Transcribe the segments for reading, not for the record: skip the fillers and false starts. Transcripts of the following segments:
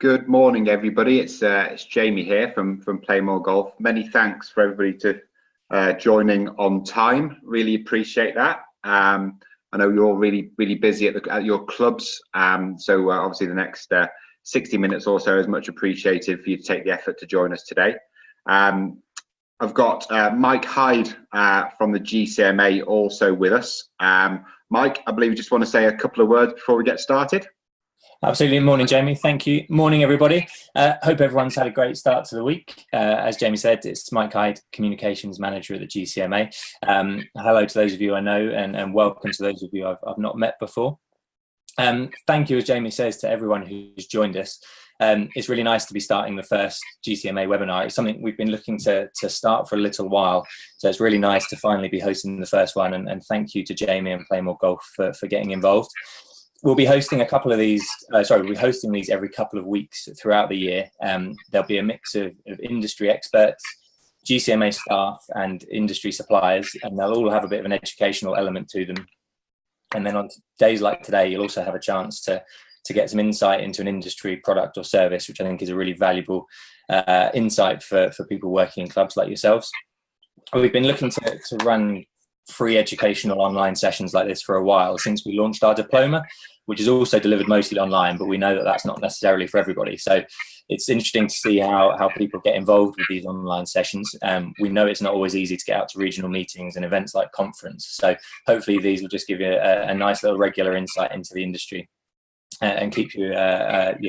Good morning, everybody. It's Jamie here from PlayMoreGolf. Many thanks for everybody to joining on time. Really appreciate that. I know you're all really busy at your clubs, so obviously the next 60 minutes or so is much appreciated for you to take the effort to join us today. I've got Mike Hyde from the GCMA also with us. Mike, I believe you just want to say a couple of words before we get started. Absolutely. Morning, Jamie. Thank you. Morning, everybody. Hope everyone's had a great start to the week. As Jamie said, it's Mike Hyde, Communications Manager at the GCMA. Hello to those of you I know, and welcome to those of you I've not met before. Thank you, as Jamie says, to everyone who's joined us. It's really nice to be starting the first GCMA webinar. It's something we've been looking to start for a little while, so it's really nice to finally be hosting the first one, and thank you to Jamie and PlayMoreGolf for getting involved. We'll be hosting a couple of these, we'll be hosting these every couple of weeks throughout the year. There'll be a mix of industry experts, GCMA staff and industry suppliers, and they'll all have a bit of an educational element to them. And then on days like today, you'll also have a chance to get some insight into an industry product or service, which I think is a really valuable insight for people working in clubs like yourselves. We've been looking to run free educational online sessions like this for a while, since we launched our diploma, which is also delivered mostly online, but we know that that's not necessarily for everybody. So it's interesting to see how people get involved with these online sessions. We know it's not always easy to get out to regional meetings and events like conference. So hopefully these will just give you a nice little regular insight into the industry and keep your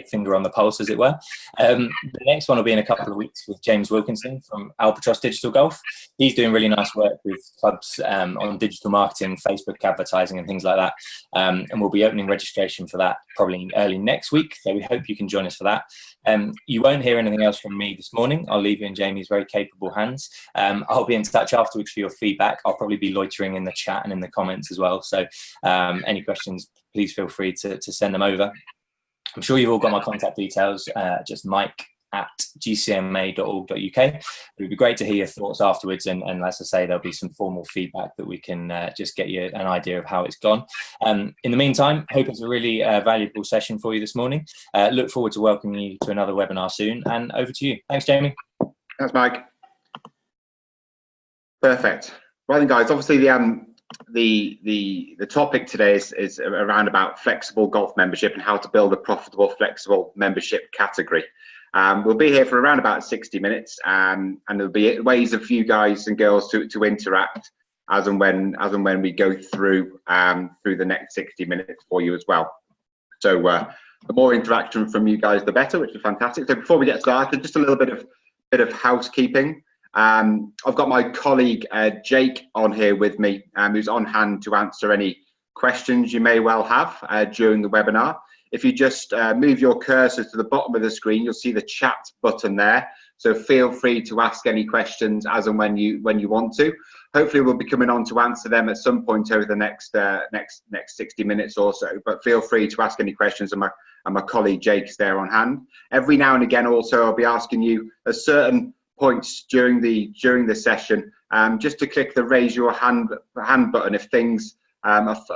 finger on the pulse, as it were. The next one will be in a couple of weeks with James Wilkinson from Albatross Digital Golf. He's doing really nice work with clubs on digital marketing, Facebook advertising and things like that. And we'll be opening registration for that probably early next week. So we hope you can join us for that. You won't hear anything else from me this morning. I'll leave you in Jamie's very capable hands. I'll be in touch afterwards for your feedback. I'll probably be loitering in the chat and in the comments as well. So any questions, please feel free to send them over. I'm sure you've all got my contact details, just mike@gcma.org.uk. It would be great to hear your thoughts afterwards, and as I say, there'll be some formal feedback that we can just get you an idea of how it's gone. In the meantime, hope it's a really valuable session for you this morning. Look forward to welcoming you to another webinar soon, and over to you. Thanks, Jamie. Thanks, Mike. Perfect. Right then, guys, obviously the topic today is around about flexible golf membership and how to build a profitable flexible membership category. We'll be here for around about 60 minutes, and there'll be ways of you guys and girls to interact as and when we go through the next 60 minutes for you as well. So the more interaction from you guys, the better, which is fantastic. So before we get started, just a little bit of housekeeping. I've got my colleague Jake on here with me, who's on hand to answer any questions you may well have during the webinar. If you just move your cursor to the bottom of the screen, you'll see the chat button there. So feel free to ask any questions as and when you want to. Hopefully we'll be coming on to answer them at some point over the next 60 minutes or so. But feel free to ask any questions, and my colleague Jake's there on hand. Every now and again, also I'll be asking you a certain points during the session, just to click the raise your hand button if things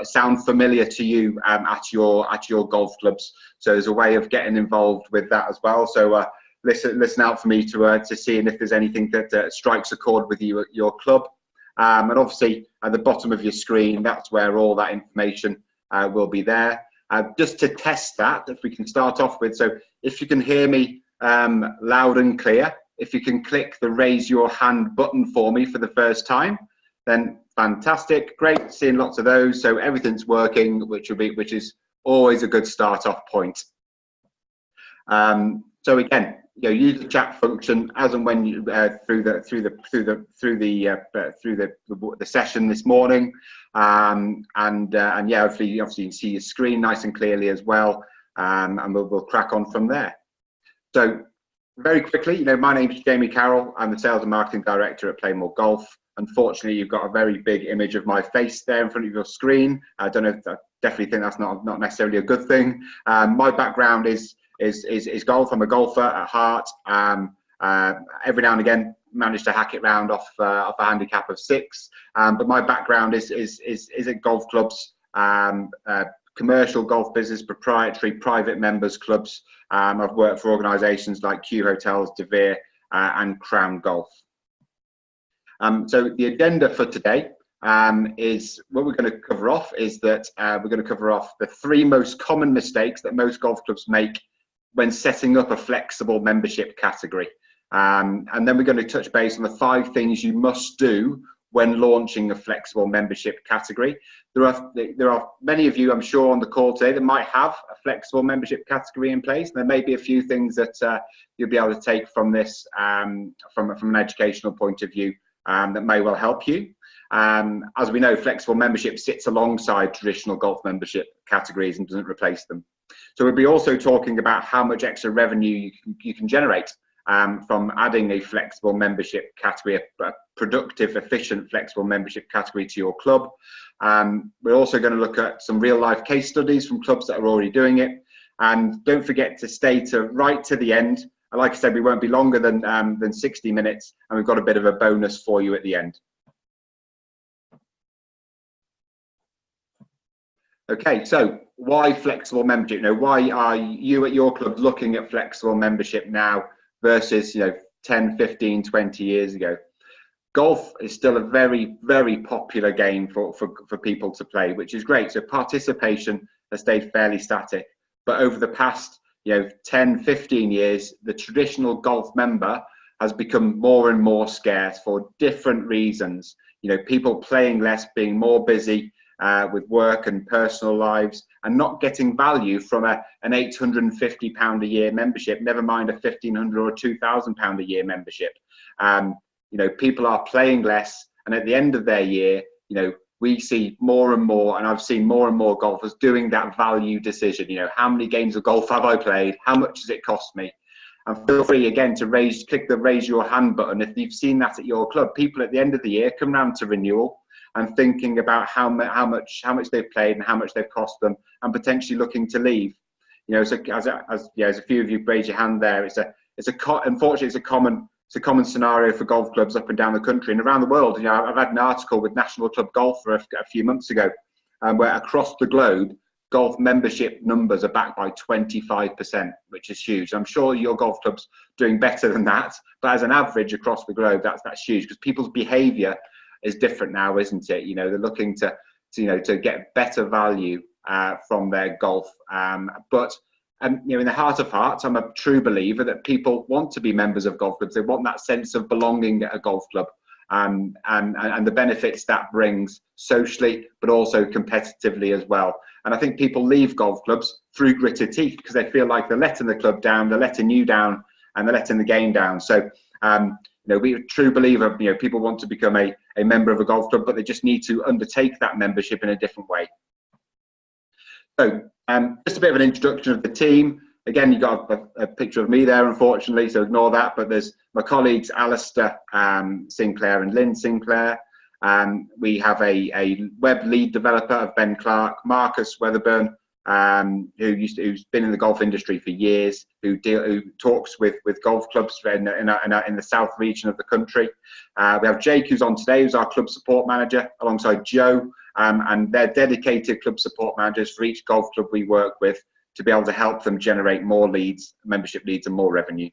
sound familiar to you at your golf clubs. So there's a way of getting involved with that as well. So listen out for me to see if there's anything that strikes a chord with you at your club. And obviously at the bottom of your screen, that's where all that information will be there. Just to test that, if we can start off with, so if you can hear me loud and clear, if you can click the raise your hand button for me for the first time, then fantastic, great, seeing lots of those. So everything's working, which is always a good start off point. So again, use the chat function as and when you through the session this morning, and yeah, obviously you can see your screen nice and clearly as well, and we'll crack on from there. So very quickly, my name is Jamie Carroll. I'm the Sales and Marketing Director at PlayMoreGolf. Unfortunately, you've got a very big image of my face there in front of your screen. I don't know if I definitely think that's not necessarily a good thing. My background is golf. I'm a golfer at heart. Every now and again, manage to hack it round off a handicap of 6. But my background is at golf clubs, commercial golf business, proprietary, private members clubs. I've worked for organisations like Q Hotels, De Vere, and Crown Golf. So the agenda for today is what we're going to cover off is that we're going to cover off the 3 most common mistakes that most golf clubs make when setting up a flexible membership category. And then we're going to touch base on the 5 things you must do when launching a flexible membership category. There are many of you, I'm sure, on the call today that might have a flexible membership category in place. There may be a few things that you'll be able to take from this from an educational point of view that may well help you. As we know, flexible membership sits alongside traditional golf membership categories and doesn't replace them. So we'll be also talking about how much extra revenue you can generate from adding a flexible membership category, a productive, efficient, flexible membership category to your club. We're also going to look at some real life case studies from clubs that are already doing it. And don't forget to stay right to the end. Like I said, we won't be longer than 60 minutes, and we've got a bit of a bonus for you at the end. Okay, so why flexible membership? Why are you at your club looking at flexible membership now versus 10, 15, 20 years ago? Golf is still a very, very popular game for people to play, which is great. So participation has stayed fairly static. But over the past 10, 15 years, the traditional golf member has become more and more scarce for different reasons. People playing less, being more busy with work and personal lives, and not getting value from an £850 a year membership, never mind a £1,500 or £2,000 a year membership. People are playing less, and at the end of their year, we see more and more, and I've seen more and more golfers doing that value decision. How many games of golf have I played? How much does it cost me? And feel free again to click the raise your hand button if you've seen that at your club. People at the end of the year come round to renewal and thinking about how much they've played and how much they've cost them, and potentially looking to leave. So as a few of you raise your hand there, unfortunately it's a common scenario for golf clubs up and down the country and around the world. I've had an article with National Club Golf a few months ago, where across the globe, golf membership numbers are back by 25%, which is huge. I'm sure your golf club's doing better than that, but as an average across the globe, that's huge, because people's behaviour is different now, isn't it? They're looking to get better value from their golf, but in the heart of hearts, I'm a true believer that people want to be members of golf clubs. They want that sense of belonging at a golf club, and the benefits that brings socially, but also competitively as well. And I think people leave golf clubs through gritted teeth because they feel like they're letting the club down, they're letting you down, and they're letting the game down. So, we're a true believer. People want to become a member of a golf club, but they just need to undertake that membership in a different way. So, just a bit of an introduction of the team. Again, you've got a picture of me there, unfortunately, so ignore that. But there's my colleagues, Alistair Sinclair and Lynn Sinclair. We have a web lead developer of Ben Clark, Marcus Weatherburn, who's been in the golf industry for years, who talks with golf clubs in the south region of the country. We have Jake, who's on today, who's our club support manager, alongside Joe, and they're dedicated club support managers for each golf club we work with to be able to help them generate more leads, membership leads, and more revenue.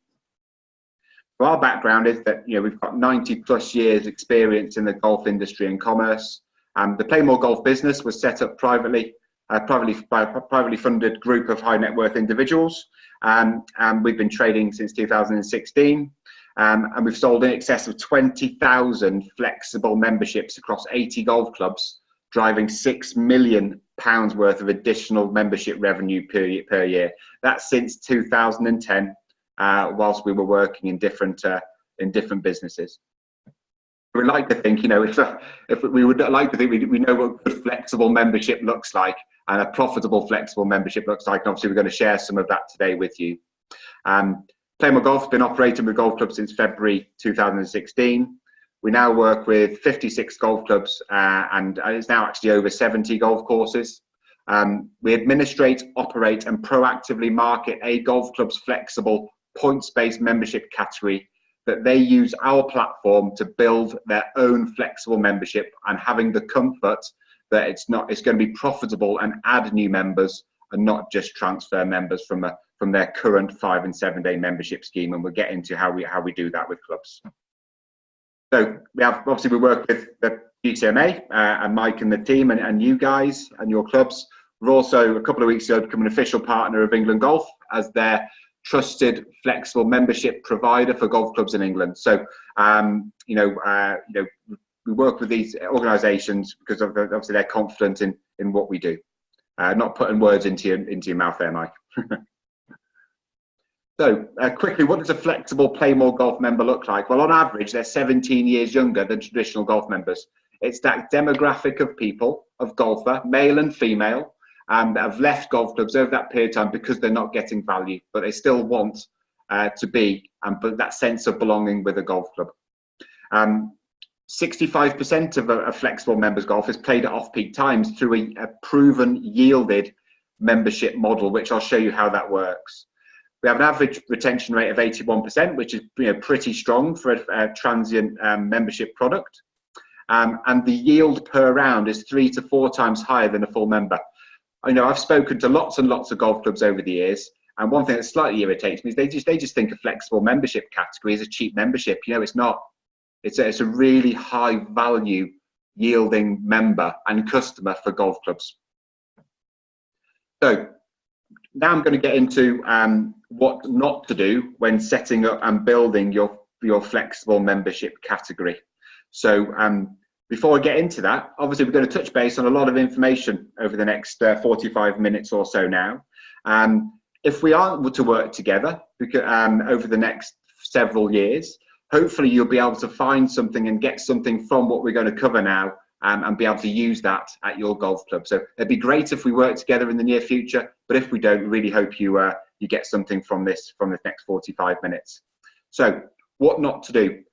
So our background is that we've got 90+ years experience in the golf industry and commerce. The PlayMoreGolf business was set up privately by a privately funded group of high net worth individuals, and we've been trading since 2016, and we've sold in excess of 20,000 flexible memberships across 80 golf clubs, driving £6 million worth of additional membership revenue per year. That's since 2010, whilst we were working in different businesses. We like to think, we know what good flexible membership looks like, and a profitable flexible membership looks like. And obviously, we're going to share some of that today with you. PlayMoreGolf has been operating with golf clubs since February 2016. We now work with 56 golf clubs, and it's now actually over 70 golf courses. We administrate, operate, and proactively market a golf club's flexible points-based membership category that they use our platform to build their own flexible membership, and having the comfort that it's going to be profitable and add new members and not just transfer members from their current 5 and 7 day membership scheme. And we'll get into how we do that with clubs. So we work with the GCMA and Mike and the team and you guys and your clubs. We're also, a couple of weeks ago, become an official partner of England Golf as their trusted flexible membership provider for golf clubs in England. So we work with these organisations because obviously they're confident in what we do. Not putting words into your mouth there, Mike. So quickly, what does a flexible PlayMoreGolf member look like? Well, on average, they're 17 years younger than traditional golf members. It's that demographic of people, of golfer, male and female, that have left golf clubs over that period of time because they're not getting value, but they still want to be, but that sense of belonging with a golf club. 65% of a flexible members golf is played at off-peak times through a proven yielded membership model, which I'll show you how that works. We have an average retention rate of 81%, which is pretty strong for a transient membership product. And the yield per round is 3 to 4 times higher than a full member. I know I've spoken to lots and lots of golf clubs over the years, and one thing that slightly irritates me is they just think a flexible membership category is a cheap membership. It's not. It's a really high value yielding member and customer for golf clubs. So now I'm going to get into what not to do when setting up and building your flexible membership category. So before I get into that, obviously we're going to touch base on a lot of information over the next 45 minutes or so now. If we aren't to work together over the next several years, hopefully you'll be able to find something and get something from what we're going to cover now and be able to use that at your golf club. So it'd be great if we work together in the near future, but if we don't, we really hope you get something from this next 45 minutes. So what not to do.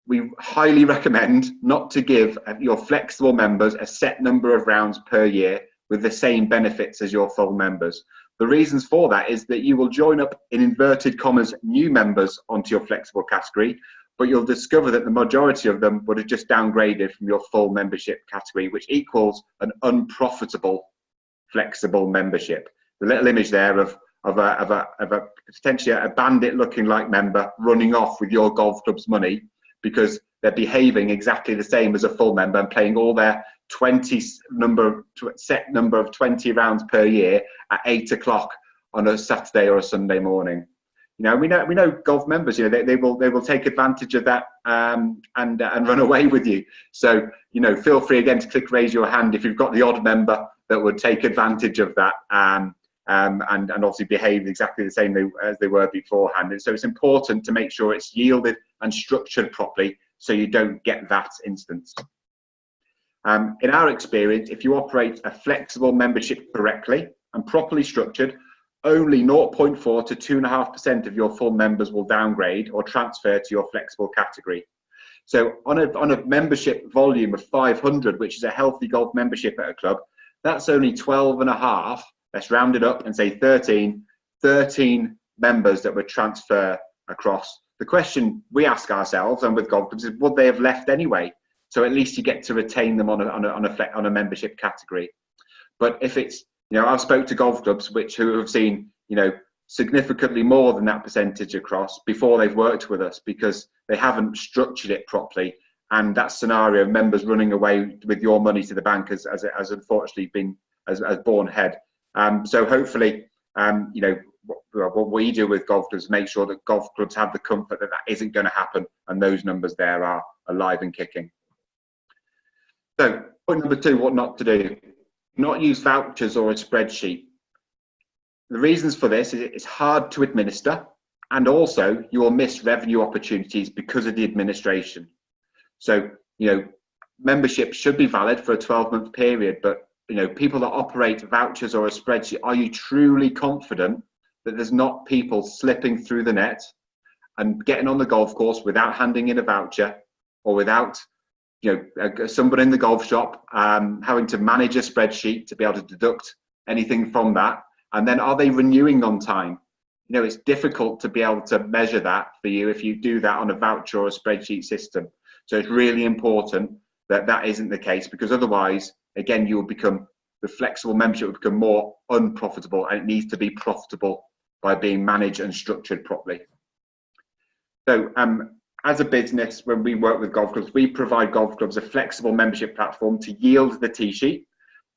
We highly recommend not to give your flexible members a set number of rounds per year with the same benefits as your full members. The reasons for that is that you will join up, in inverted commas, new members onto your flexible category, but you'll discover that the majority of them would have just downgraded from your full membership category, which equals an unprofitable flexible membership. The little image there of a potentially a bandit looking like member running off with your golf club's money because they're behaving exactly the same as a full member and playing all their set number of 20 rounds per year at 8 o'clock on a Saturday or a Sunday morning. We know golf members. They will take advantage of that and run away with you. So feel free again to raise your hand if you've got the odd member that would take advantage of that and obviously behave exactly the same as they were beforehand. And so it's important to make sure it's yielded and structured properly so you don't get that instance. In our experience, if you operate a flexible membership correctly and properly structured, only 0.4 to 2.5% of your full members will downgrade or transfer to your flexible category. So on a membership volume of 500, which is a healthy golf membership at a club, that's only 12.5. Let's round it up and say 13 members that would transfer across. The question we ask ourselves and with golf clubs is, would they have left anyway? So at least you get to retain them on a membership category. But if it's, I've spoke to golf clubs who have seen, significantly more than that percentage across before they've worked with us because they haven't structured it properly. And that scenario of members running away with your money to the bank has unfortunately been as borne head. So hopefully, what we do with golf clubs is make sure that golf clubs have the comfort that isn't going to happen and those numbers there are alive and kicking. So point number 2, what not to do. Not use vouchers or a spreadsheet. The reasons for this is it's hard to administer and also you will miss revenue opportunities because of the administration. So, membership should be valid for a 12-month period, but people that operate vouchers or a spreadsheet, are you truly confident that there's not people slipping through the net and getting on the golf course without handing in a voucher or without somebody in the golf shop having to manage a spreadsheet to be able to deduct anything from that? And then are they renewing on time? It's difficult to be able to measure that for you if you do that on a voucher or a spreadsheet system. So it's really important that that isn't the case, because otherwise again, the flexible membership will become more unprofitable, and it needs to be profitable by being managed and structured properly. So as a business, when we work with golf clubs, we provide golf clubs a flexible membership platform to yield the tee sheet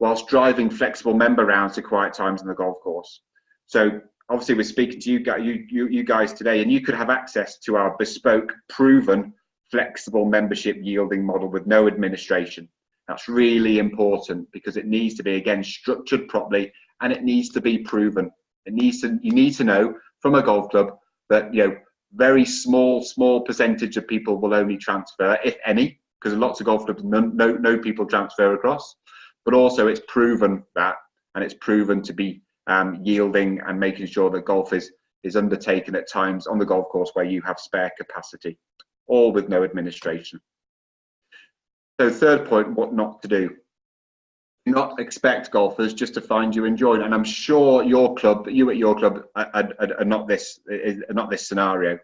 whilst driving flexible member rounds to quiet times on the golf course. So obviously we're speaking to you guys today, and you could have access to our bespoke, proven, flexible membership yielding model with no administration. That's really important because it needs to be, again, structured properly, and it needs to be proven. You need to know from a golf club that, very small percentage of people will only transfer, if any, because lots of golf clubs no people transfer across, but also it's proven that, and it's proven to be yielding and making sure that golf is undertaken at times on the golf course where you have spare capacity, all with no administration. So third point, what not to do. Do not expect golfers just to find you and join. And I'm sure you at your club are not this scenario.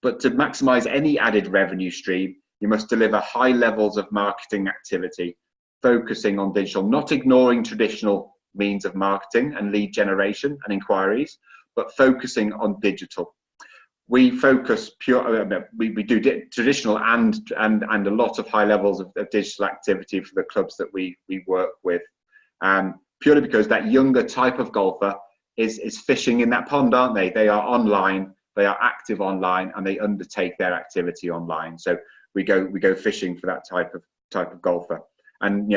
But to maximize any added revenue stream, you must deliver high levels of marketing activity, focusing on digital, not ignoring traditional means of marketing and lead generation and inquiries, but focusing on digital. We focus we do traditional and a lot of high levels of digital activity for the clubs that we work with, purely because that younger type of golfer is fishing in that pond, aren't they? They are online, they are active online, and they undertake their activity online. So we go fishing for that type of golfer. And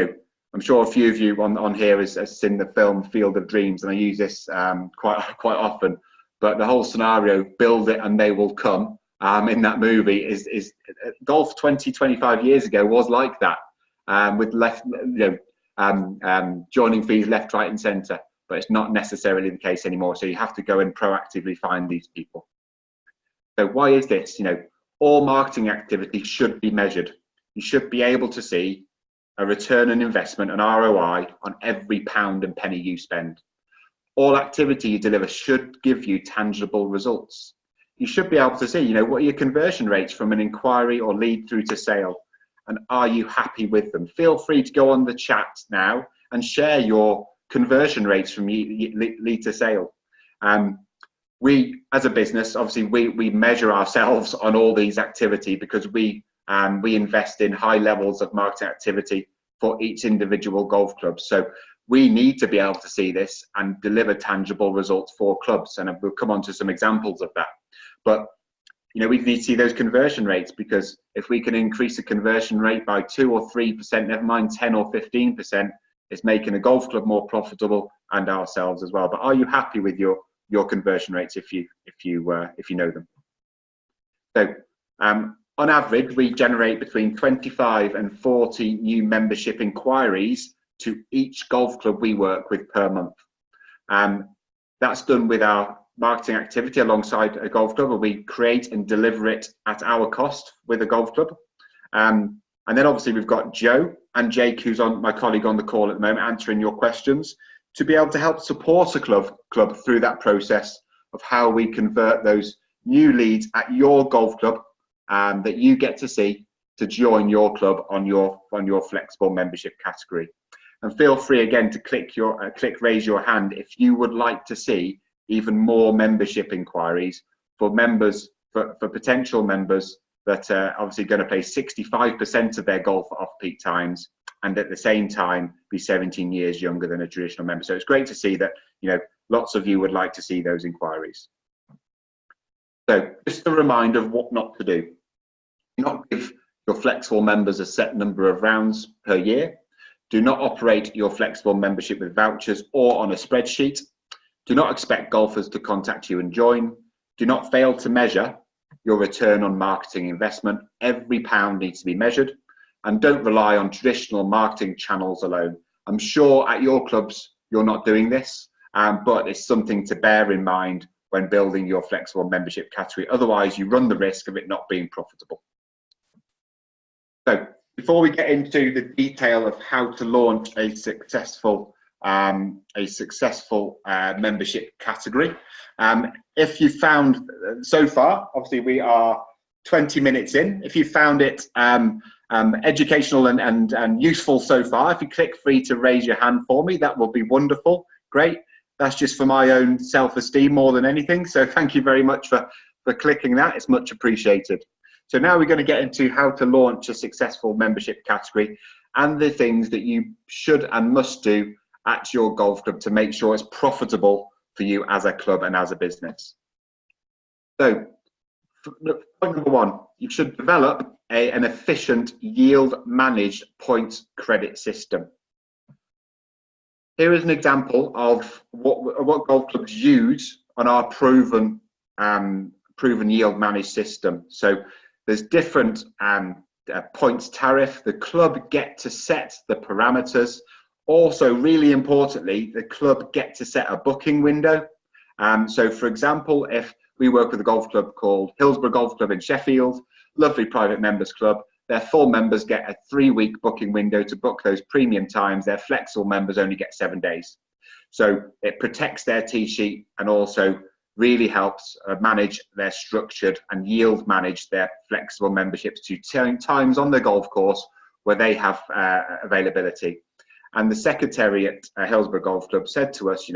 I'm sure a few of you on here has seen the film Field of Dreams, and I use this quite often. But the whole scenario, build it and they will come, in that movie is golf 25 years ago was like that, with joining fees left, right and centre, but it's not necessarily the case anymore. So you have to go and proactively find these people. So why is this? All marketing activity should be measured. You should be able to see a return on investment, an ROI, on every pound and penny you spend. All activity you deliver should give you tangible results. You should be able to see, what are your conversion rates from an inquiry or lead through to sale, and are you happy with them? Feel free to go on the chat now and share your conversion rates from lead to sale. We, as a business, obviously we measure ourselves on all these activity because we invest in high levels of marketing activity for each individual golf club. So we need to be able to see this and deliver tangible results for clubs, and we'll come on to some examples of that. But we need to see those conversion rates, because if we can increase the conversion rate by 2 or 3%, never mind 10 or 15%, it's making a golf club more profitable and ourselves as well. But are you happy with your conversion rates if you know them? So on average, we generate between 25 and 40 new membership inquiries to each golf club we work with per month. That's done with our marketing activity alongside a golf club, where we create and deliver it at our cost with a golf club. And then obviously we've got Joe and Jake, who's my colleague on the call at the moment, answering your questions, to be able to help support a club through that process of how we convert those new leads at your golf club that you get to see to join your club on your flexible membership category. And feel free again to click raise your hand if you would like to see even more membership inquiries for potential members that are obviously going to play 65% of their golf off peak times, and at the same time be 17 years younger than a traditional member. So it's great to see that lots of you would like to see those inquiries. So just a reminder of what not to do. Do not give your flexible members a set number of rounds per year. Do not operate your flexible membership with vouchers or on a spreadsheet. Do not expect golfers to contact you and join. Do not fail to measure your return on marketing investment. Every pound needs to be measured. And don't rely on traditional marketing channels alone. I'm sure at your clubs you're not doing this, but it's something to bear in mind when building your flexible membership category. Otherwise, you run the risk of it not being profitable. So before we get into the detail of how to launch a successful membership category, if you found so far, obviously we are 20 minutes in. If you found it educational and useful so far, if you click free to raise your hand for me, that will be wonderful. Great. That's just for my own self-esteem more than anything. So thank you very much for clicking that. It's much appreciated. So now we're going to get into how to launch a successful membership category and the things that you should and must do at your golf club to make sure it's profitable for you as a club and as a business. So point number one, you should develop an efficient yield managed points credit system. Here is an example of what golf clubs use on our proven yield managed system. So there's different points tariff. The club get to set the parameters. Also, really importantly, the club get to set a booking window. So for example, if we work with a golf club called Hillsborough Golf Club in Sheffield, lovely private members club, their full members get a 3-week booking window to book those premium times. Their flexible members only get 7 days. So it protects their tee sheet and also really helps manage their structured and yield manage their flexible memberships to times on the golf course where they have availability. And the secretary at Hillsborough Golf Club said to us,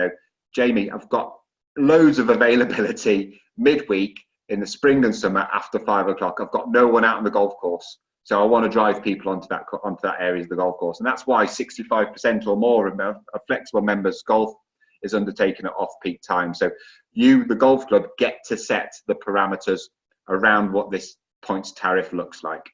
Jamie, I've got loads of availability midweek in the spring and summer after 5 o'clock. I've got no one out on the golf course. So I want to drive people onto that area of the golf course. And that's why 65% or more of flexible members golf is undertaken at off-peak time. So you, the golf club, get to set the parameters around what this points tariff looks like.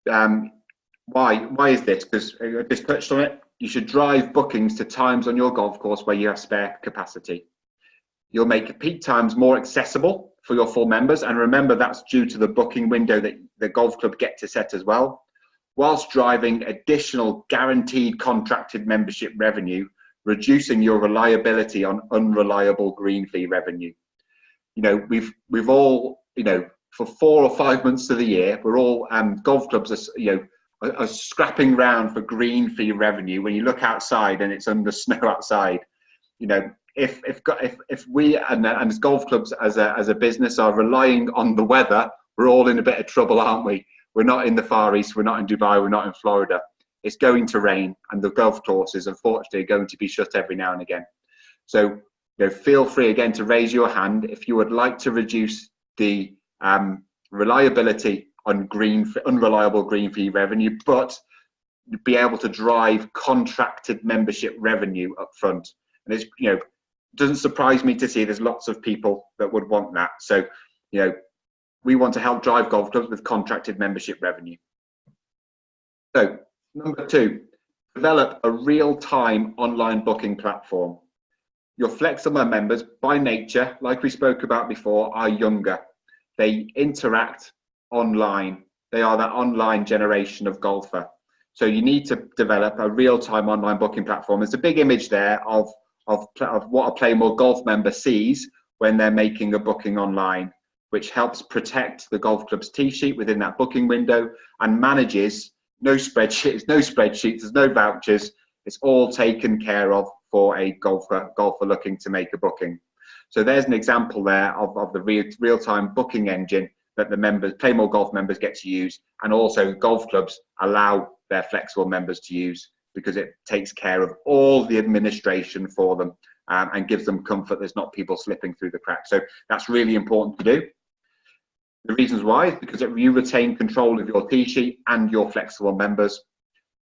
Why is this? Because I just touched on it. You should drive bookings to times on your golf course where you have spare capacity. You'll make peak times more accessible for your full members. And remember, that's due to the booking window that the golf club get to set as well, whilst driving additional guaranteed contracted membership revenue, reducing your reliability on unreliable green fee revenue. We've all, for 4 or 5 months of the year, we're all golf clubs are scrapping round for green fee revenue. When you look outside and it's under snow outside, if we and as golf clubs as a business are relying on the weather, we're all in a bit of trouble, aren't we? We're not in the Far East, we're not in Dubai, we're not in Florida. It's going to rain, and the golf courses, unfortunately, are going to be shut every now and again. So, feel free again to raise your hand if you would like to reduce the reliability on unreliable green fee revenue, but be able to drive contracted membership revenue up front. And it's, doesn't surprise me to see there's lots of people that would want that. So, we want to help drive golf clubs with contracted membership revenue. So, number 2, develop a real-time online booking platform. Your flexible members, by nature, like we spoke about before, are younger. They interact online. They are that online generation of golfer. So you need to develop a real-time online booking platform. There's a big image there of what a PlayMoreGolf member sees when they're making a booking online, which helps protect the golf club's tee sheet within that booking window and manages no spreadsheets, there's no vouchers. It's all taken care of for a golfer looking to make a booking. So there's an example there of the real-time booking engine that the members, PlayMoreGolf members, get to use, and also golf clubs allow their flexible members to use, because it takes care of all the administration for them and gives them comfort there's not people slipping through the cracks. So that's really important to do. The reasons why is because you retain control of your tee sheet and your flexible members,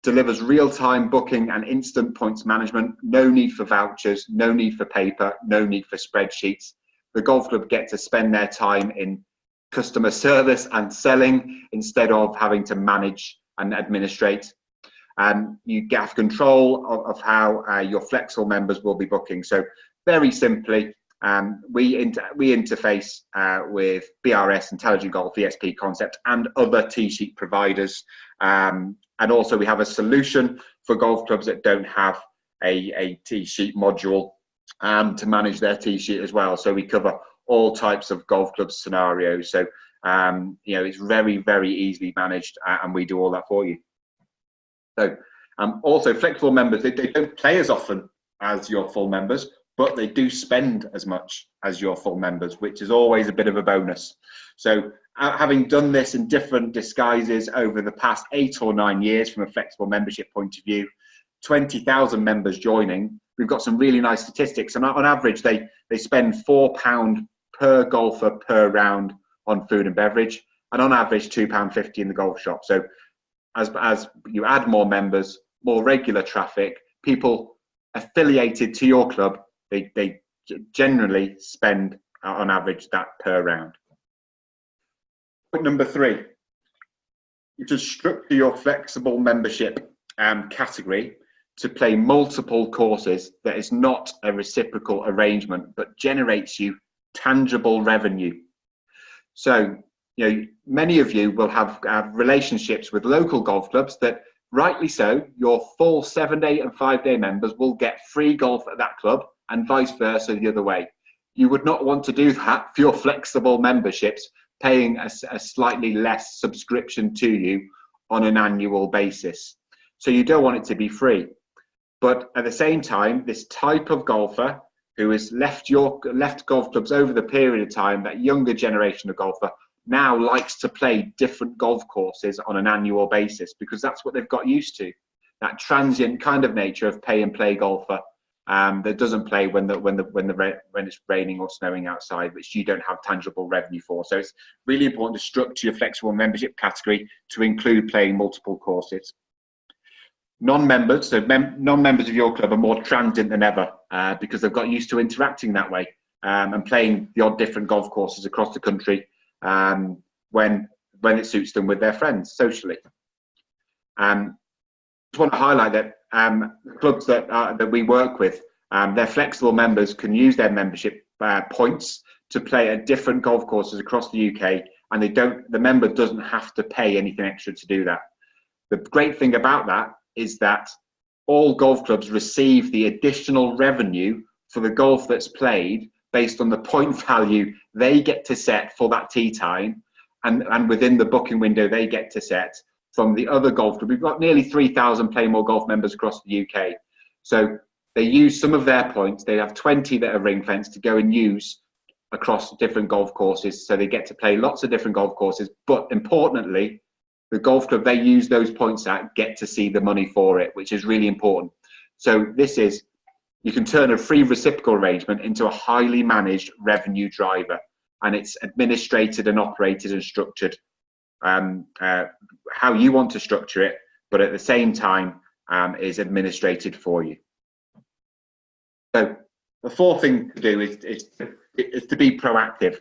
delivers real-time booking and instant points management, no need for vouchers, no need for paper, no need for spreadsheets. The golf club get to spend their time in customer service and selling instead of having to manage and administrate. You have control of how your flexible members will be booking. So very simply, we interface with BRS, Intelligent Golf, EXP Concept, and other tee sheet providers. And also we have a solution for golf clubs that don't have a tee sheet module to manage their tee sheet as well. So we cover all types of golf club scenarios. So, it's very, very easily managed, and we do all that for you. So also flexible members, they don't play as often as your full members, but they do spend as much as your full members, which is always a bit of a bonus. So having done this in different disguises over the past 8 or 9 years from a flexible membership point of view, 20,000 members joining, we've got some really nice statistics. And on average, they spend £4 per golfer per round on food and beverage, and on average £2.50 in the golf shop. So as you add more members, more regular traffic, people affiliated to your club, they generally spend on average that per round. Point number 3, you should structure your flexible membership category to play multiple courses that is not a reciprocal arrangement, but generates you tangible revenue. So, many of you will have relationships with local golf clubs that, rightly so, your full 7-day and 5-day members will get free golf at that club and vice versa the other way. You would not want to do that for your flexible memberships, paying a slightly less subscription to you on an annual basis. So you don't want it to be free. But at the same time, this type of golfer who has left golf clubs over the period of time, that younger generation of golfer, now likes to play different golf courses on an annual basis because that's what they've got used to. That transient kind of nature of pay and play golfer that doesn't play when it's raining or snowing outside, which you don't have tangible revenue for. So it's really important to structure your flexible membership category to include playing multiple courses. Non-members, so non-members of your club are more transient than ever because they've got used to interacting that way and playing the odd different golf courses across the country when it suits them with their friends socially. I just want to highlight that clubs that we work with, their flexible members can use their membership points to play at different golf courses across the UK, and the member doesn't have to pay anything extra to do that. The great thing about that is that all golf clubs receive the additional revenue for the golf that's played based on the point value they get to set for that tee time, and within the booking window they get to set from the other golf club. We've got nearly 3,000 PlayMoreGolf members across the UK. So they use some of their points. They have 20 that are ring fenced to go and use across different golf courses. So they get to play lots of different golf courses, but importantly, the golf club they use those points at get to see the money for it, which is really important. So you can turn a free reciprocal arrangement into a highly managed revenue driver, and it's administrated and operated and structured how you want to structure it, but at the same time is administrated for you. So the 4th thing to do is to be proactive.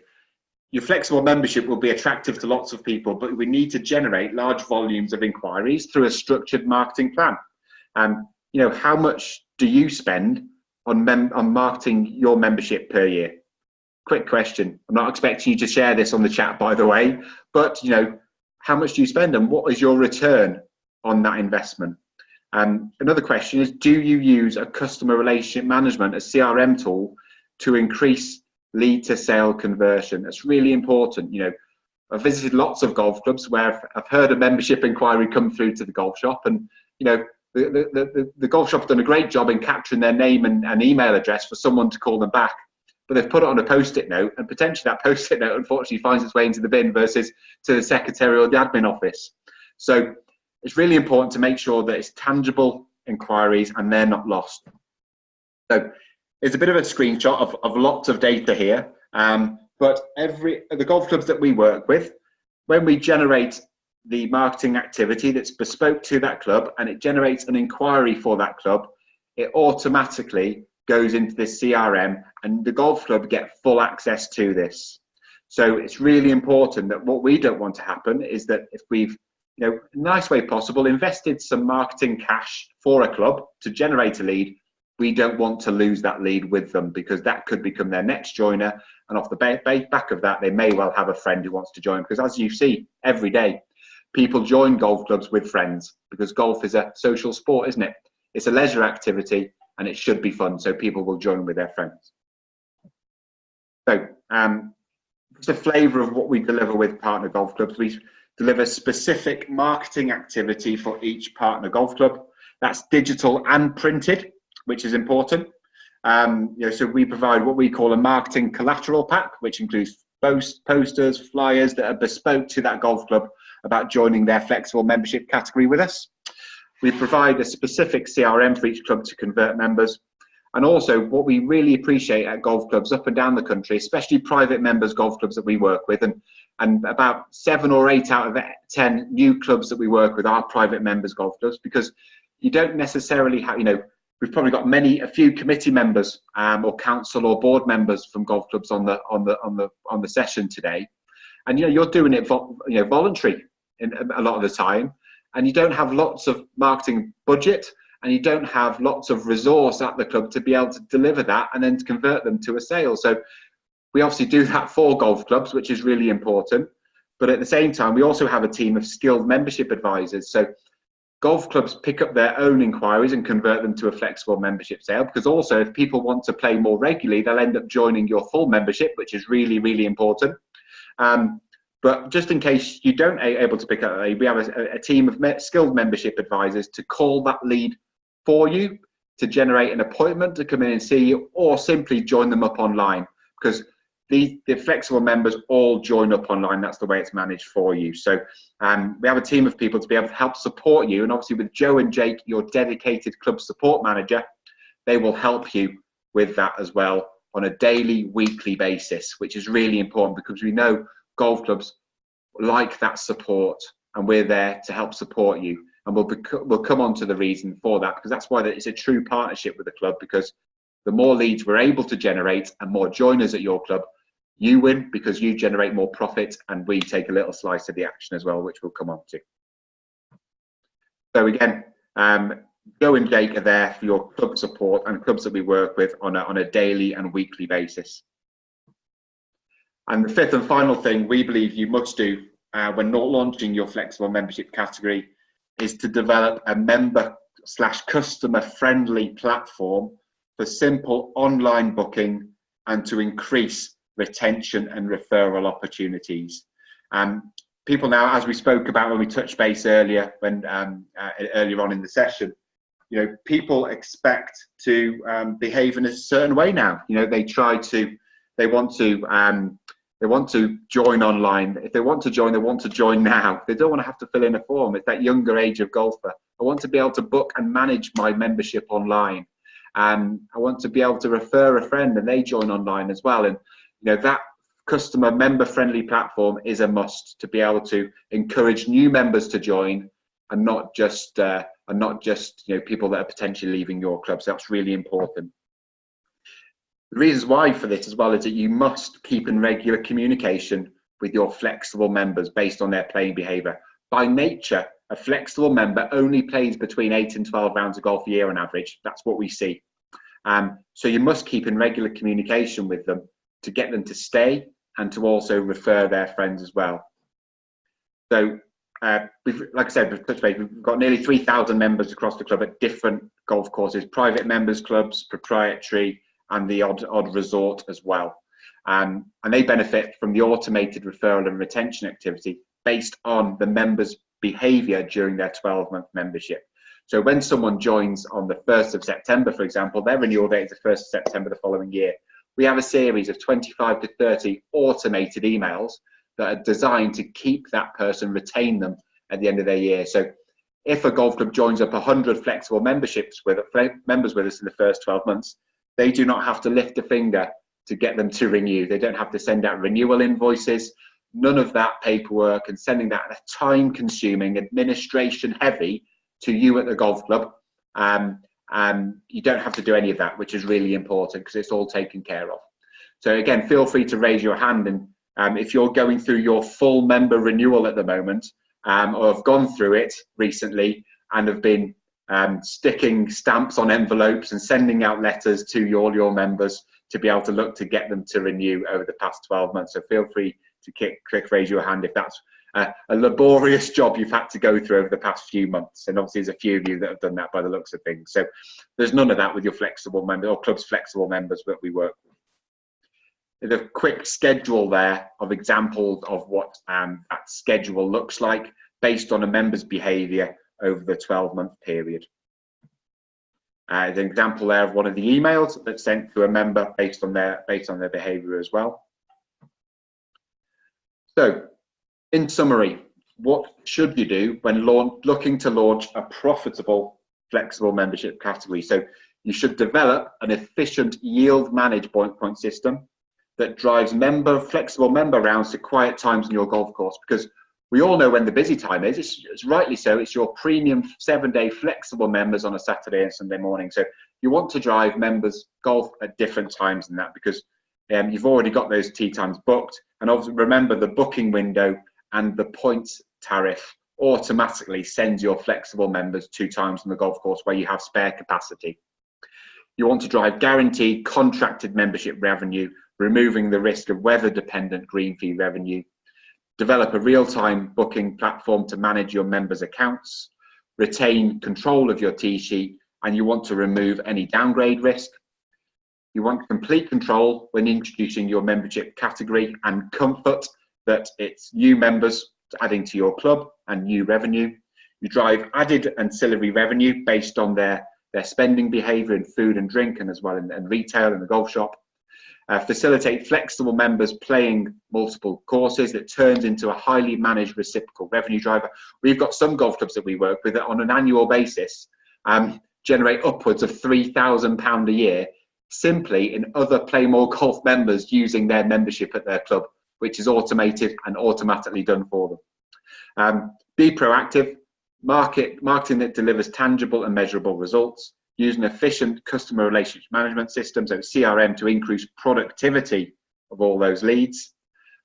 Your flexible membership will be attractive to lots of people, but we need to generate large volumes of inquiries through a structured marketing plan. How much do you spend on marketing your membership per year? Quick question. I'm not expecting you to share this on the chat, by the way, but how much do you spend and what is your return on that investment? Another question is, do you use a customer relationship management, a CRM tool, to increase lead to sale conversion? That's really important. I've visited lots of golf clubs where I've heard a membership inquiry come through to the golf shop, and the golf shop has done a great job in capturing their name and email address for someone to call them back, but they've put it on a post-it note, and potentially that post-it note unfortunately finds its way into the bin versus to the secretary or the admin office. So it's really important to make sure that it's tangible inquiries and they're not lost. So it's a bit of a screenshot of lots of data here, but the golf clubs that we work with, when we generate the marketing activity that's bespoke to that club and it generates an inquiry for that club, it automatically goes into this CRM and the golf club get full access to this. So it's really important that what we don't want to happen is that if we've, in a nice way possible, invested some marketing cash for a club to generate a lead, we don't want to lose that lead with them, because that could become their next joiner, and off the back of that they may well have a friend who wants to join, because as you see every day, people join golf clubs with friends because golf is a social sport, isn't it? It's a leisure activity and it should be fun, so people will join with their friends. So just a flavour of what we deliver with partner golf clubs. We deliver specific marketing activity for each partner golf club. That's digital and printed, which is important. So we provide what we call a marketing collateral pack, which includes posters, flyers that are bespoke to that golf club about joining their flexible membership category with us. We provide a specific CRM for each club to convert members. And also what we really appreciate at golf clubs up and down the country, especially private members golf clubs that we work with, and about 7 or 8 out of 10 new clubs that we work with are private members golf clubs, because you don't necessarily have, we've probably got a few committee members or council or board members from golf clubs on the session today, and you're doing it voluntary in a lot of the time, and you don't have lots of marketing budget, and you don't have lots of resource at the club to be able to deliver that and then to convert them to a sale. So we obviously do that for golf clubs, which is really important, but at the same time we also have a team of skilled membership advisors. So golf clubs pick up their own inquiries and convert them to a flexible membership sale, because also if people want to play more regularly, they'll end up joining your full membership, which is really, really important. But just in case you don't able to pick up, we have a team of skilled membership advisors to call that lead for you, to generate an appointment to come in and see you, or simply join them up online, because the flexible members all join up online. That's the way it's managed for you. So we have a team of people to be able to help support you, and obviously with Joe and Jake, your dedicated club support manager, they will help you with that as well on a daily, weekly basis, which is really important, because we know golf clubs like that support, and we're there to help support you. And we'll come on to the reason for that, because that's why it's a true partnership with the club, because the more leads we're able to generate and more joiners at your club, you win, because you generate more profit and we take a little slice of the action as well, which we'll come on to. So again, Joe and Jake are there for your club support and clubs that we work with on a daily and weekly basis. And the fifth and final thing we believe you must do when not launching your flexible membership category is to develop a member/customer friendly platform for simple online booking and to increase retention and referral opportunities. People now, as we spoke about when we touched base earlier, earlier on in the session, people expect to behave in a certain way now. They want to join online. If they want to join, they want to join now. They don't want to have to fill in a form. It's that younger age of golfer. I want to be able to book and manage my membership online. I want to be able to refer a friend and they join online as well. And that customer member friendly platform is a must to be able to encourage new members to join, and not just people that are potentially leaving your club. So that's really important. The reasons why for this as well is that you must keep in regular communication with your flexible members based on their playing behaviour. By nature, a flexible member only plays between 8 and 12 rounds of golf a year on average. That's what we see. So you must keep in regular communication with them to get them to stay and to also refer their friends as well. So like I said, we've got nearly 3,000 members across the club at different golf courses, private members clubs, proprietary, and the odd resort as well. And they benefit from the automated referral and retention activity based on the members' behaviour during their 12-month membership. So when someone joins on the 1st of September, for example, their renewal date is the 1st of September the following year. We have a series of 25 to 30 automated emails that are designed to keep that person, retain them at the end of their year. So if a golf club joins up 100 flexible members with us in the first 12 months, they do not have to lift a finger to get them to renew. They don't have to send out renewal invoices, none of that paperwork, and sending that time consuming, administration heavy to you at the golf club. You don't have to do any of that, which is really important because it's all taken care of. So again, feel free to raise your hand, and if you're going through your full member renewal at the moment, or have gone through it recently and have been sticking stamps on envelopes and sending out letters to all your members to be able to look to get them to renew over the past 12 months. So feel free to raise your hand if that's a laborious job you've had to go through over the past few months. And obviously there's a few of you that have done that by the looks of things. So there's none of that with your flexible members or club's flexible members that we work with. There's a quick schedule there of examples of what that schedule looks like based on a member's behaviour over the 12-month period. There's an example there of one of the emails that's sent to a member based on their behaviour as well. So, in summary, what should you do when looking to launch a profitable flexible membership category? So you should develop an efficient yield managed point system that drives flexible member rounds to quiet times in your golf course, because we all know when the busy time is. It's rightly so. It's your premium 7-day flexible members on a Saturday and Sunday morning. So you want to drive members golf at different times than that, because you've already got those tee times booked. And obviously remember, the booking window and the points tariff automatically sends your flexible members 2 times on the golf course where you have spare capacity. You want to drive guaranteed contracted membership revenue, removing the risk of weather-dependent green fee revenue. Develop a real-time booking platform to manage your members' accounts. Retain control of your tee sheet, and you want to remove any downgrade risk. You want complete control when introducing your membership category and comfort that it's new members adding to your club and new revenue. You drive added ancillary revenue based on their spending behaviour in food and drink, and as well in retail and the golf shop. Facilitate flexible members playing multiple courses that turns into a highly managed reciprocal revenue driver. We've got some golf clubs that we work with that on an annual basis generate upwards of £3,000 a year simply in other PlayMoreGolf members using their membership at their club, which is automated and automatically done for them. Be proactive. Marketing that delivers tangible and measurable results. Use an efficient customer relationship management system, so CRM, to increase productivity of all those leads.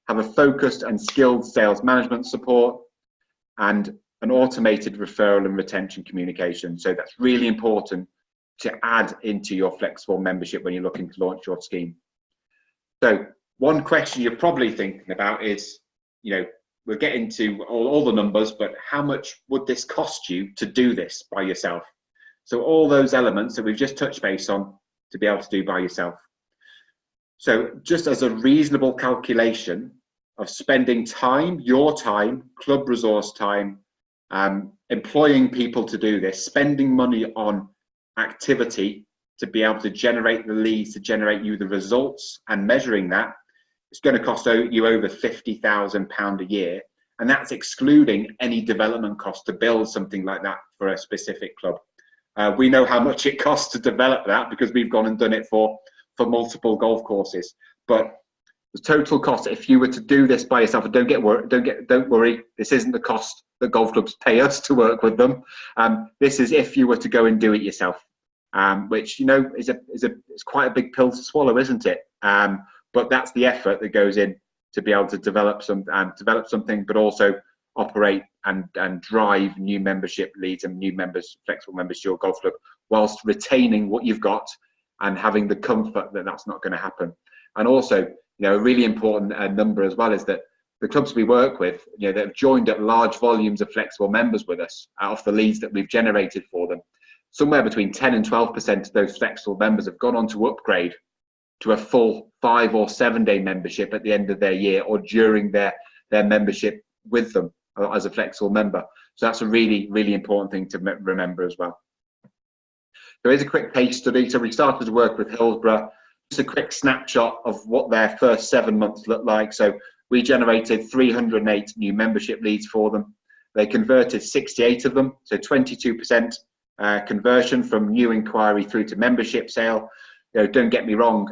Have a focused and skilled sales management support, and an automated referral and retention communication. So that's really important to add into your flexible membership when you're looking to launch your scheme. So one question you're probably thinking about is, we'll get into all the numbers, but how much would this cost you to do this by yourself? So all those elements that we've just touched base on to be able to do by yourself. So just as a reasonable calculation of spending time, your time, club resource time, employing people to do this, spending money on activity to be able to generate the leads, to generate you the results, and measuring that, it's going to cost you over £50,000 a year. And that's excluding any development cost to build something like that for a specific club. We know how much it costs to develop that because we've gone and done it for multiple golf courses. But the total cost, if you were to do this by yourself, and don't worry, this isn't the cost that golf clubs pay us to work with them. This is if you were to go and do it yourself, which is quite a big pill to swallow, isn't it? But that's the effort that goes in to be able to develop something, but also operate and drive new membership leads and new members, flexible members to your golf club, whilst retaining what you've got and having the comfort that that's not going to happen. And also, a really important number as well is that the clubs we work with, that have joined up large volumes of flexible members with us out of the leads that we've generated for them, somewhere between 10 and 12% of those flexible members have gone on to upgrade to a full 5 or 7 day membership at the end of their year or during their membership with them as a flexible member. So that's a really, really important thing to remember as well. There is a quick case study. So we started to work with Hillsborough. Just a quick snapshot of what their first 7 months looked like. So we generated 308 new membership leads for them. They converted 68 of them, so 22% conversion from new inquiry through to membership sale. Don't get me wrong,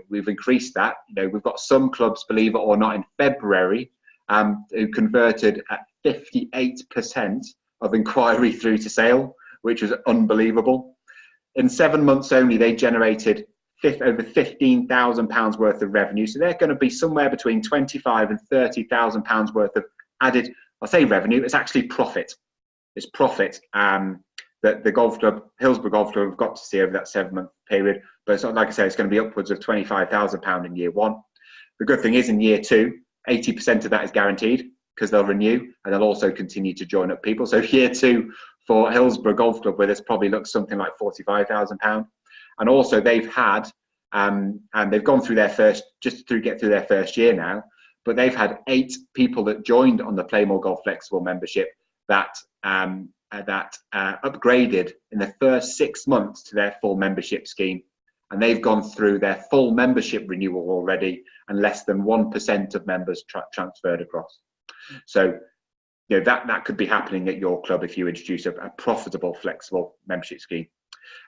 we've increased that. We've got some clubs, believe it or not, in February who converted at 58% of inquiry through to sale, which was unbelievable. In 7 months only, they generated over £15,000 worth of revenue. So they're going to be somewhere between £25,000 and £30,000 worth of added, I'll say revenue, it's actually profit. It's profit that the golf club, Hillsborough Golf Club, have got to see over that 7 month period. But it's, like I say, it's going to be upwards of £25,000 in year one. The good thing is in year two, 80% of that is guaranteed because they'll renew and they'll also continue to join up people. So year two for Hillsborough Golf Club with us probably looks something like £45,000. And also they've had, and they've gone through get through their first year now, but they've had 8 people that joined on the PlayMoreGolf Flexible membership that upgraded in the first 6 months to their full membership scheme, and they've gone through their full membership renewal already, and less than 1% of members transferred across. So that could be happening at your club if you introduce a profitable, flexible membership scheme.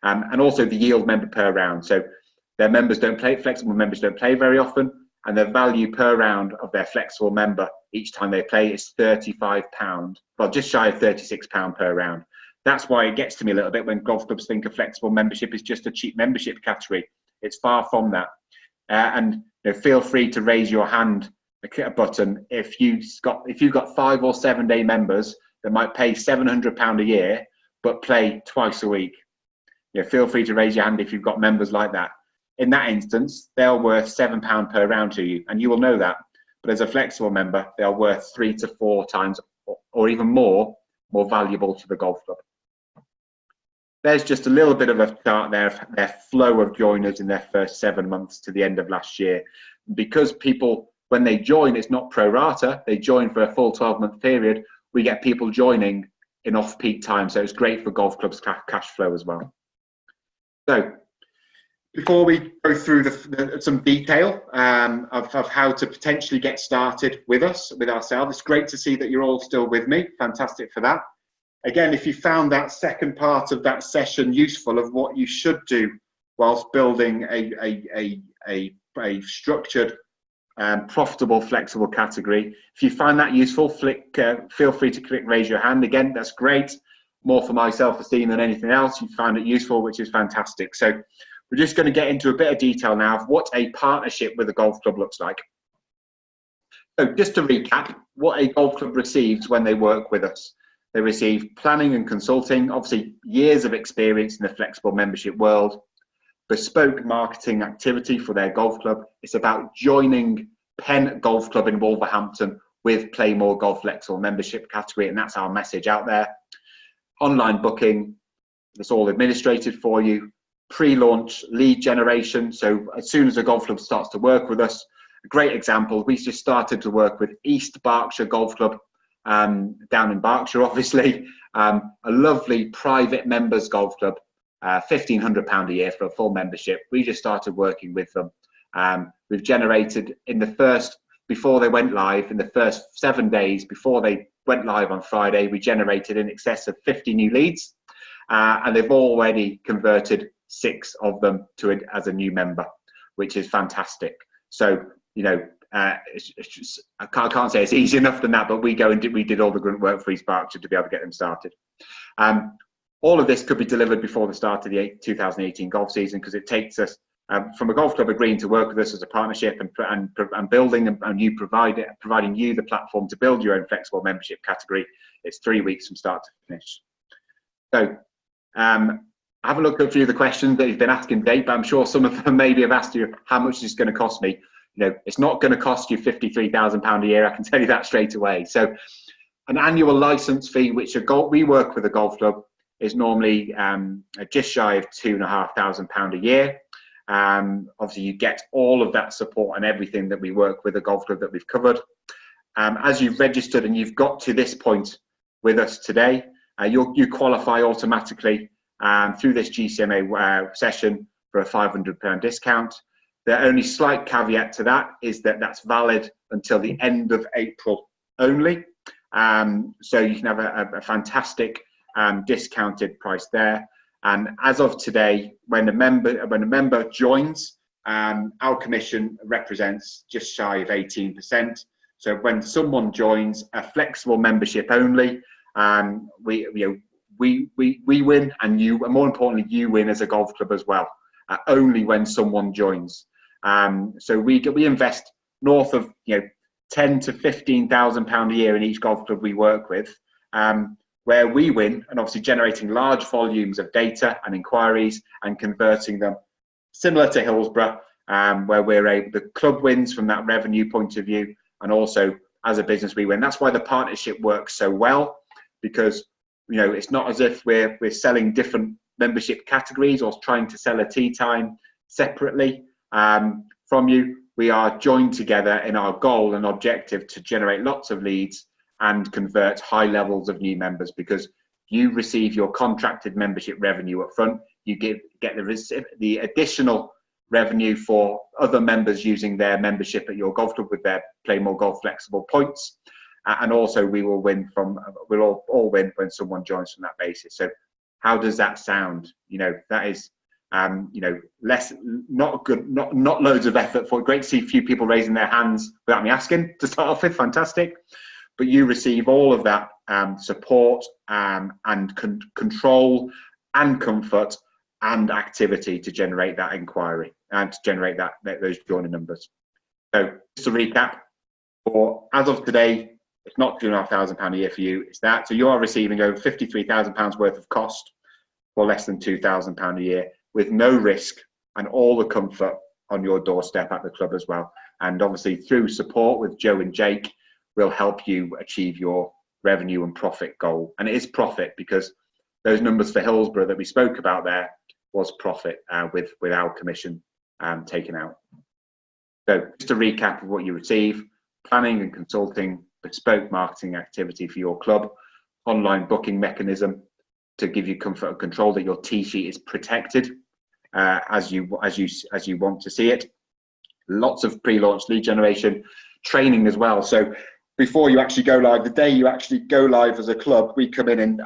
And also the yield member per round. So their members don't play, flexible members don't play very often, and the value per round of their flexible member each time they play is £35, well, just shy of £36 per round. That's why it gets to me a little bit when golf clubs think of flexible membership as just a cheap membership category. It's far from that. And feel free to raise your hand button if you've got 5 or 7 day members that might pay £700 a year but play twice a week. Feel free to raise your hand if you've got members like that. In that instance, they're worth £7 per round to you, and you will know that. But as a flexible member, they're worth 3 to 4 times or even more valuable to the golf club. There's just a little bit of a chart there of their flow of joiners in their first 7 months to the end of last year. Because people, when they join, it's not pro rata, they join for a full 12-month period, we get people joining in off-peak time. So it's great for golf clubs' cash flow as well. So before we go through some detail of how to potentially get started with ourselves, it's great to see that you're all still with me. Fantastic for that. Again, if you found that second part of that session useful of what you should do whilst building a structured, profitable, flexible category, if you find that useful, feel free to click raise your hand. Again, that's great. More for my self-esteem than anything else. You find it useful, which is fantastic. So we're just going to get into a bit of detail now of what a partnership with a golf club looks like. So just to recap, what a golf club receives when they work with us. They receive planning and consulting, obviously years of experience in the flexible membership world, bespoke marketing activity for their golf club. It's about joining Penn Golf Club in Wolverhampton with PlayMoreGolf flexible membership category, and that's our message out there. Online booking, it's all administrated for you. Pre-launch lead generation. So as soon as a golf club starts to work with us, a great example, we just started to work with East Berkshire Golf Club down in Berkshire, obviously. A lovely private members golf club, £1,500 a year for a full membership. We just started working with them. We've generated before they went live, in the first 7 days before they went live on Friday, we generated in excess of 50 new leads, and they've already converted 6 of them as a new member, which is fantastic. So, it's just, I can't say it's easy enough than that, but we did all the grunt work for East Berkshire to be able to get them started. All of this could be delivered before the start of the 2018 golf season, because it takes us from a golf club agreeing to work with us as a partnership and building and you providing you the platform to build your own flexible membership category. It's 3 weeks from start to finish. So have a look at a few of the questions that you've been asking, Dave, but I'm sure some of them maybe have asked you, how much is this going to cost me? It's not going to cost you £53,000 a year, I can tell you that straight away. So an annual license fee, which we work with a golf club, is normally just shy of £2,500 a year. Obviously, you get all of that support and everything that we work with a golf club that we've covered. As you've registered and you've got to this point with us today, you qualify automatically through this GCMA session for a £500 discount. The only slight caveat to that is that that's valid until the end of April only. So you can have a fantastic discounted price there. And as of today, when a member joins, our commission represents just shy of 18%. So when someone joins a flexible membership only, we win, and more importantly, you win as a golf club as well. Only when someone joins. So we invest north of £10,000 to £15,000 a year in each golf club we work with, where we win, and obviously generating large volumes of data and inquiries and converting them, similar to Hillsborough, where the club wins from that revenue point of view, and also as a business we win. That's why the partnership works so well, because it's not as if we're selling different membership categories or trying to sell a tee time separately from you. We are joined together in our goal and objective to generate lots of leads and convert high levels of new members, because You receive your contracted membership revenue up front. You get the additional revenue for other members using their membership at your golf club with their PlayMoreGolf flexible points. And also we'll all win when someone joins from that basis. So how does that sound? You know, that is, you know, not loads of effort for it. Great to see a few people raising their hands without me asking to start off with, fantastic. But you receive all of that support and control and comfort and activity to generate that inquiry and to generate those joiner numbers. So just to recap, as of today, it's not £2,500 a year for you, it's that. So you are receiving over £53,000 worth of cost for less than £2,000 a year with no risk and all the comfort on your doorstep at the club as well. And obviously through support with Joe and Jake, we'll help you achieve your revenue and profit goal. And it is profit because those numbers for Hillsborough that we spoke about there was profit with our commission taken out. So just a recap of what you receive: planning and consulting, bespoke marketing activity for your club, online booking mechanism to give you comfort and control that your tee sheet is protected as you want to see it. Lots of pre-launch lead generation, training as well. So before you actually go live, the day you actually go live as a club, we come in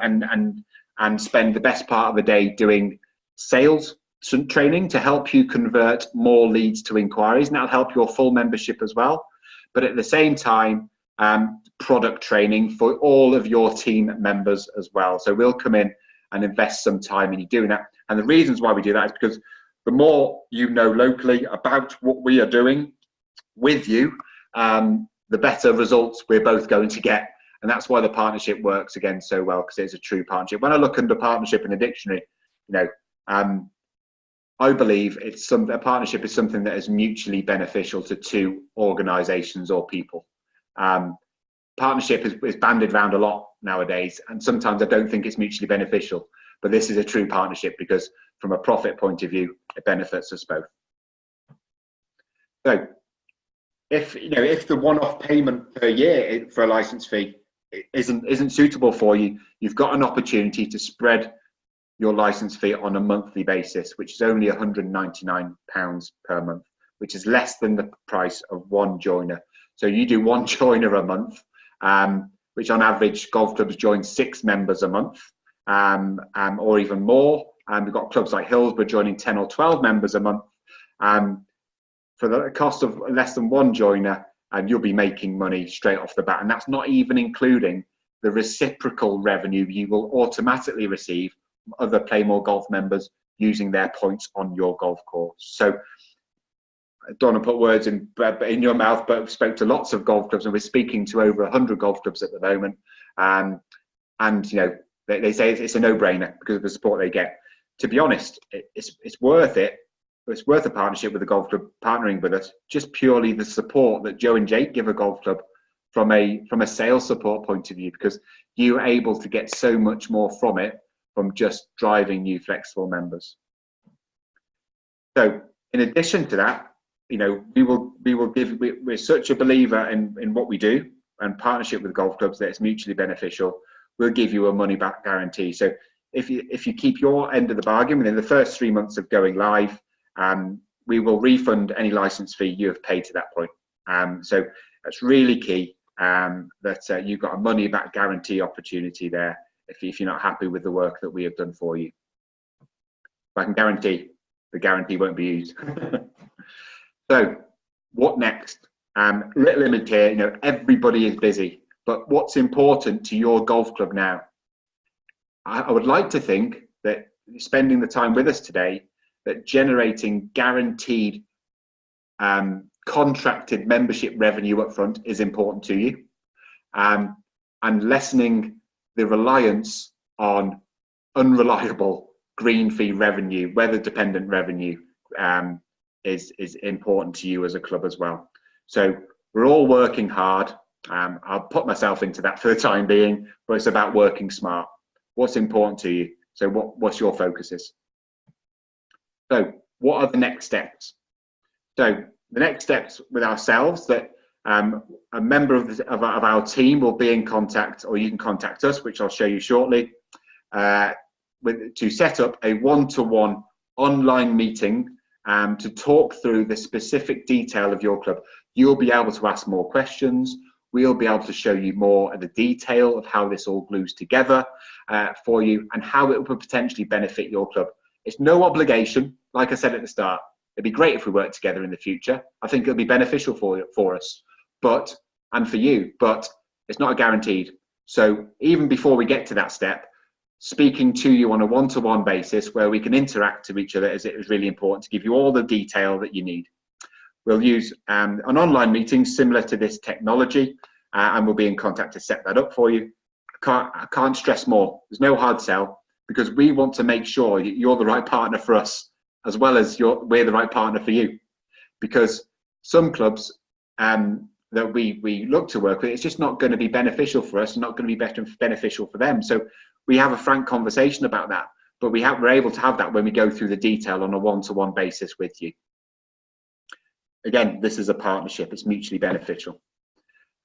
and spend the best part of the day doing sales training to help you convert more leads to inquiries, and that'll help your full membership as well. But at the same time, product training for all of your team members as well. So we'll come in and invest some time in you doing that. And the reasons why we do that is because the more you know locally about what we are doing with you, the better results we're both going to get. And that's why the partnership works again so well, because it's a true partnership. When I look under partnership in a dictionary, you know, I believe a partnership is something that is mutually beneficial to two organisations or people. Partnership is bandied around a lot nowadays, and sometimes I don't think it's mutually beneficial. But this is a true partnership because, from a profit point of view, it benefits us both. So, if the one-off payment per year for a license fee isn't suitable for you, you've got an opportunity to spread your license fee on a monthly basis, which is only £199 per month, which is less than the price of one joiner. So you do one joiner a month, which on average golf clubs join 6 members a month, or even more. We've got clubs like Hillsborough joining 10 or 12 members a month. For the cost of less than one joiner, you'll be making money straight off the bat. And that's not even including the reciprocal revenue you will automatically receive from other PlayMoreGolf members using their points on your golf course. So I don't want to put words in your mouth, but I've spoke to lots of golf clubs, and we're speaking to over 100 golf clubs at the moment. And you know, they say it's a no-brainer because of the support they get. To be honest, it's worth it. It's worth a partnership with a golf club partnering with us, just purely the support that Joe and Jake give a golf club from a sales support point of view, because you're able to get so much more from it from just driving new flexible members. So in addition to that, you know, we're such a believer in what we do and partnership with golf clubs that it's mutually beneficial. We'll give you a money back guarantee. So if you keep your end of the bargain within the first 3 months of going live, we will refund any license fee you have paid to that point. So that's really key, that you've got a money back guarantee opportunity there if you're not happy with the work that we have done for you. But I can guarantee the guarantee won't be used. So what next? Little image here, you know, everybody is busy, but what's important to your golf club now? I would like to think that spending the time with us today, that generating guaranteed contracted membership revenue up front is important to you, and lessening the reliance on unreliable green fee revenue, weather dependent revenue, is important to you as a club as well. So we're all working hard. I'll put myself into that for the time being, but it's about working smart. What's important to you? So what's your focuses? So what are the next steps? So the next steps with ourselves, that a member of our team will be in contact, or you can contact us, which I'll show you shortly. to set up a one-to-one online meeting to talk through the specific detail of your club. You'll be able to ask more questions. We'll be able to show you more of the detail of how this all glues together for you and how it will potentially benefit your club. It's no obligation, like I said at the start. It'd be great if we worked together in the future. I think it'll be beneficial for us, and for you, but it's not guaranteed. So even before we get to that step, speaking to you on a one-to-one basis where we can interact to each other is really important to give you all the detail that you need. We'll use an online meeting similar to this technology, and we'll be in contact to set that up for you. I can't stress more. There's no hard sell, because we want to make sure you're the right partner for us, as well as we're the right partner for you. Because some clubs that we look to work with, it's just not going to be beneficial for us and not going to be beneficial for them. So we have a frank conversation about that, but we're able to have that when we go through the detail on a one-to-one basis with you. Again, this is a partnership. It's mutually beneficial.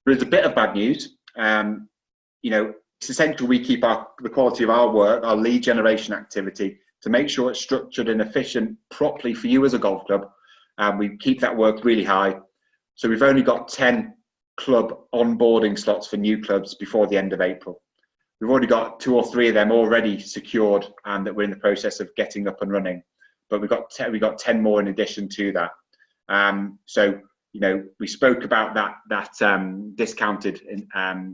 There is a bit of bad news. It's essential we keep the quality of our work, our lead generation activity, to make sure it's structured and efficient properly for you as a golf club. We keep that work really high. So we've only got 10 club onboarding slots for new clubs before the end of April. We've already got 2 or 3 of them already secured and that we're in the process of getting up and running. But we've got 10 more in addition to that. We spoke about that discounted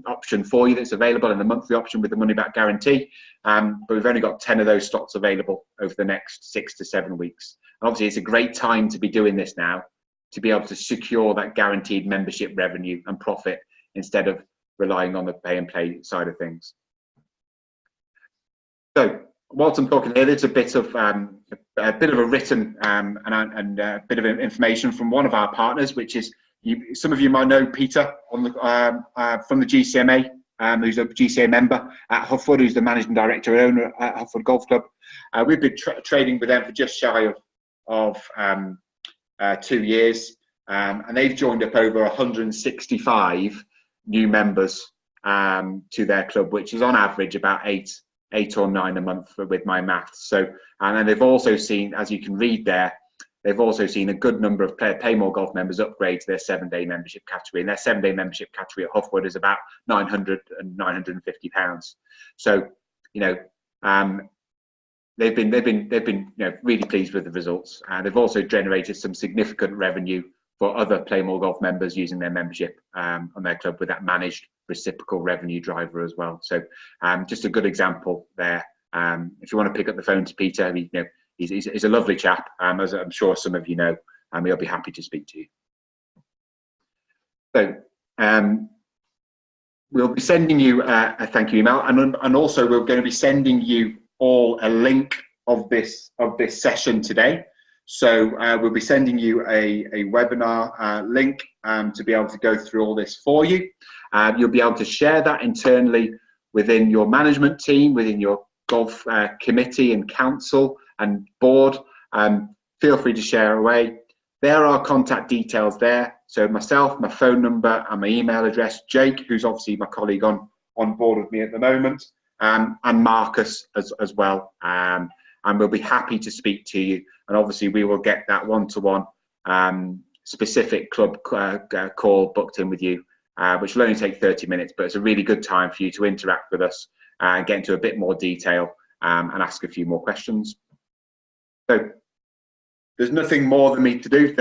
option for you that's available, and the monthly option with the money back guarantee. But we've only got 10 of those slots available over the next 6 to 7 weeks. And obviously, it's a great time to be doing this now, to be able to secure that guaranteed membership revenue and profit instead of relying on the pay and play side of things. So whilst I'm talking here, there's a bit of a written and a bit of information from one of our partners, which is some of you might know Peter from the GCMA, who's a GCMA member at Huffwood, who's the managing director and owner at Huffwood Golf Club. We've been trading with them for just shy of 2 years, and they've joined up over 165 new members to their club, which is on average about 8 or 9 a month with my maths. So, and then they've also seen, as you can read there, they've also seen a good number of PlayMoreGolf members upgrade to their 7-day membership category. And their 7-day membership category at Huffwood is about £900 and £950. So, they've been really pleased with the results. And they've also generated some significant revenue for other PlayMoreGolf members using their membership on their club with that managed reciprocal revenue driver as well. So just a good example there. If you want to pick up the phone to Peter, he's a lovely chap, as I'm sure some of you know, and he'll be happy to speak to you. So we'll be sending you a thank you email, and also we're going to be sending you all a link of this session today. So we'll be sending you a webinar link to be able to go through all this for you. You'll be able to share that internally within your management team, within your golf committee and council and board. Feel free to share away. There are contact details there. So myself, my phone number and my email address, Jake, who's obviously my colleague on board with me at the moment, and Marcus as well. And we'll be happy to speak to you. And obviously we will get that one-to-one specific club call booked in with you, which will only take 30 minutes, but it's a really good time for you to interact with us and get into a bit more detail and ask a few more questions. So there's nothing more than me to do.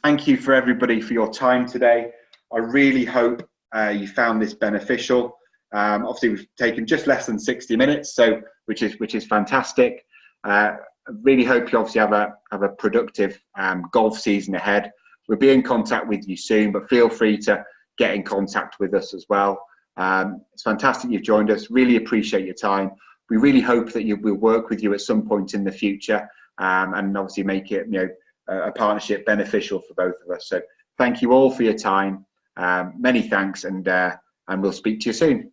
Thank you for everybody for your time today. I really hope you found this beneficial. Obviously we've taken just less than 60 minutes, so which is fantastic. I really hope you obviously have a productive golf season ahead. We'll be in contact with you soon, but feel free to get in contact with us as well. It's fantastic you've joined us. Really appreciate your time. We really hope that we'll work with you at some point in the future, and obviously make it a partnership beneficial for both of us. So thank you all for your time. Many thanks, and we'll speak to you soon.